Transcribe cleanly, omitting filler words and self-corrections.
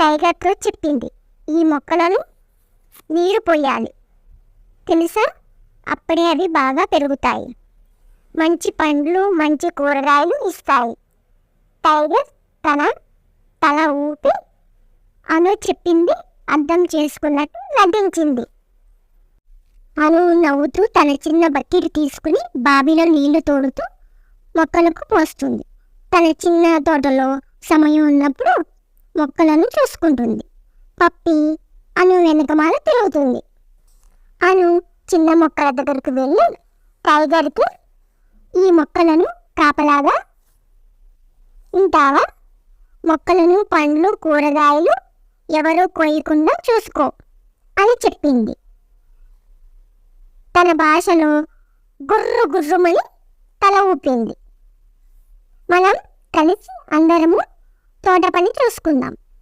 టైగర్తో చెప్పింది, ఈ మొక్కలను నీరు పోయాలి తెలుసా, అప్పుడే అవి బాగా పెరుగుతాయి, మంచి పండ్లు మంచి కూరగాయలు ఇస్తాయి. టైగర్ తన తల ఊపి అను చెప్పింది అర్థం చేసుకున్నట్టు నటించింది. అను నవ్వుతూ తన చిన్న బకెట్ తీసుకుని బావిలో నీళ్లు తోడుతూ మొక్కలకు పోస్తుంది. తన చిన్న తోటలో సమయం ఉన్నప్పుడు మొక్కలను చూసుకుంటుంది. పప్పి అను వెనకమాల తిరుగుతుంది. అను చిన్న మొక్కల దగ్గరకు వెళ్ళి టైగర్కి, ఈ మొక్కలను కాపలాగా ఉంటావా, మొక్కలను పండ్లు కూరగాయలు ఎవరూ కోయకుండా చూసుకో అని చెప్పింది. తన భాషలో గుర్రు గుర్రుమని తల ఊపింది. మనం కలిసి అందరము తోట పని చూసుకుందాం.